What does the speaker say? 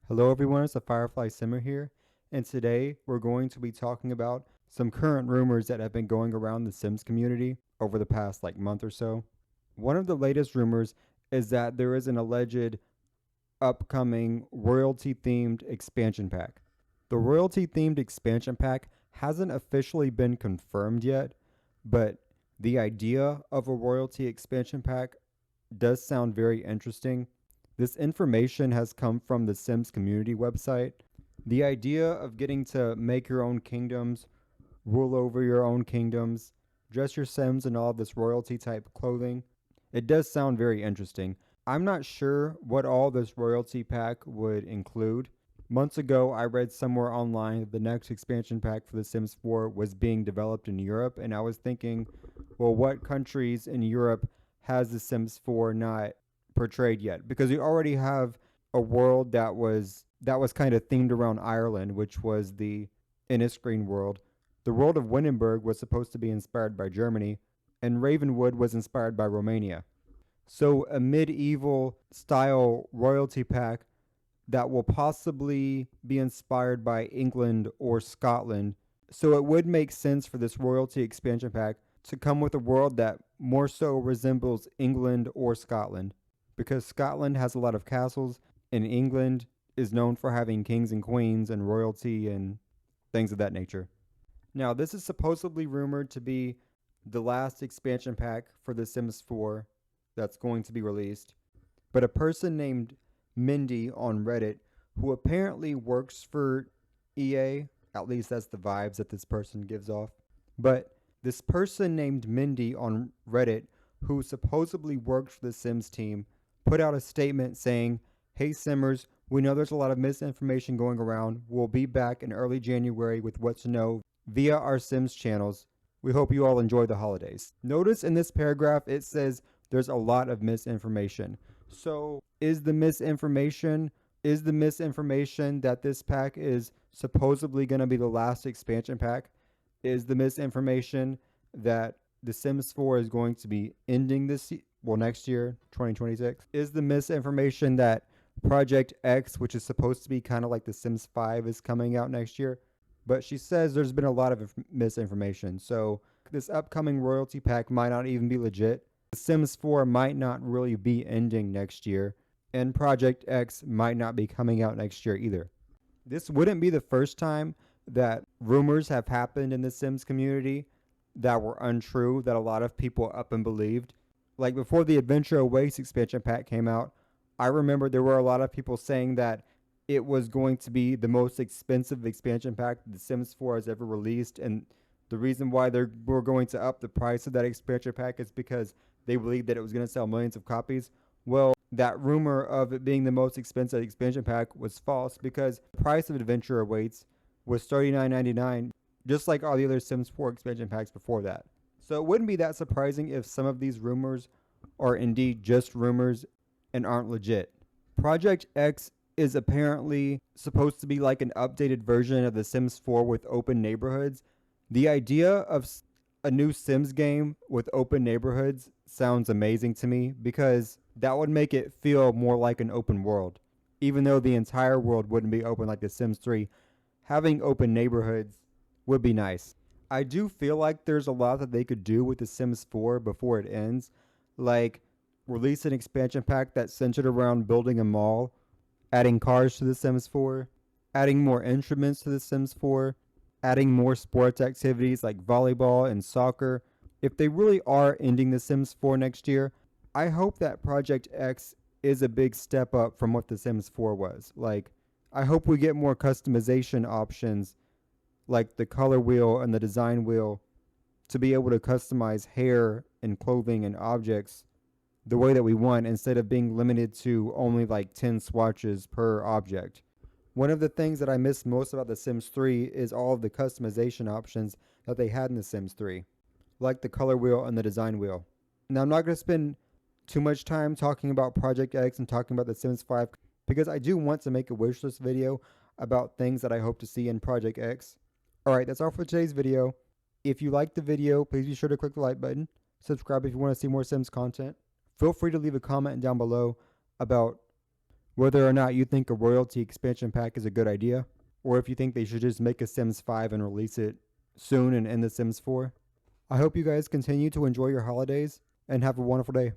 Hello everyone, it's the Firefly Simmer here, and today we're going to be talking about some current rumors that have been going around the Sims community over the past month or so. One of the latest rumors is that there is an alleged upcoming royalty themed expansion pack. The royalty themed expansion pack hasn't officially been confirmed yet, but the idea of a royalty expansion pack does sound very interesting. This information has come from the Sims community website. The idea of getting to make your own kingdoms, rule over your own kingdoms, dress your Sims in all of this royalty type clothing, it does sound very interesting. I'm not sure what all this royalty pack would include. Months ago, I read somewhere online that the next expansion pack for The Sims 4 was being developed in Europe, and I was thinking, well, what countries in Europe has The Sims 4 not portrayed yet? Because we already have a world that was kind of themed around Ireland, which was the Inniscreen world. The world of Windenburg was supposed to be inspired by Germany, and Ravenwood was inspired by Romania. So a medieval style royalty pack that will possibly be inspired by England or Scotland. So it would make sense for this royalty expansion pack to come with a world that more so resembles England or Scotland, because Scotland has a lot of castles and England is known for having kings and queens and royalty and things of that nature. Now, this is supposedly rumored to be the last expansion pack for The Sims 4 that's going to be released, but a person named Mindy on Reddit, who apparently works for EA, at least that's the vibes that this person gives off, but this person named Mindy on Reddit, who supposedly worked for the Sims team, put out a statement saying, "Hey Simmers, we know there's a lot of misinformation going around. We'll be back in early January with what to know via our Sims channels. We hope you all enjoy the holidays." Notice in this paragraph it says there's a lot of misinformation. So is the misinformation that this pack is supposedly going to be the last expansion pack? Is the misinformation that The Sims 4 is going to be ending next year, 2026? Is the misinformation that Project X, which is supposed to be kind of like The Sims 5, is coming out next year? But she says there's been a lot of misinformation. So this upcoming royalty pack might not even be legit. The Sims 4 might not really be ending next year, and Project X might not be coming out next year either. This wouldn't be the first time that rumors have happened in the Sims community that were untrue, that a lot of people up and believed. Like before the Adventure Awaits expansion pack came out, I remember there were a lot of people saying that it was going to be the most expensive expansion pack The Sims 4 has ever released, and the reason why they were going to up the price of that expansion pack is because they believed that it was going to sell millions of copies. Well, that rumor of it being the most expensive expansion pack was false, because the price of Adventure Awaits was $39.99, just like all the other Sims 4 expansion packs before that. So it wouldn't be that surprising if some of these rumors are indeed just rumors and aren't legit. Project X is apparently supposed to be like an updated version of The Sims 4 with open neighborhoods. The idea of a new Sims game with open neighborhoods sounds amazing to me, because that would make it feel more like an open world. Even though the entire world wouldn't be open like The Sims 3, having open neighborhoods would be nice. I do feel like there's a lot that they could do with The Sims 4 before it ends, like release an expansion pack that's centered around building a mall, adding cars to The Sims 4, adding more instruments to The Sims 4, adding more sports activities like volleyball and soccer. If they really are ending The Sims 4 next year, I hope that Project X is a big step up from what The Sims 4 was. Like, I hope we get more customization options, like the color wheel and the design wheel, to be able to customize hair and clothing and objects the way that we want, instead of being limited to only like 10 swatches per object. One of the things that I miss most about The Sims 3 is all of the customization options that they had in The Sims 3, like the color wheel and the design wheel. Now, I'm not going to spend too much time talking about Project X and talking about The Sims 5, because I do want to make a wishlist video about things that I hope to see in Project X. Alright, that's all for today's video. If you liked the video, please be sure to click the like button. Subscribe if you want to see more Sims content. Feel free to leave a comment down below about whether or not you think a royalty expansion pack is a good idea, or if you think they should just make a Sims 5 and release it soon and end the Sims 4. I hope you guys continue to enjoy your holidays and have a wonderful day.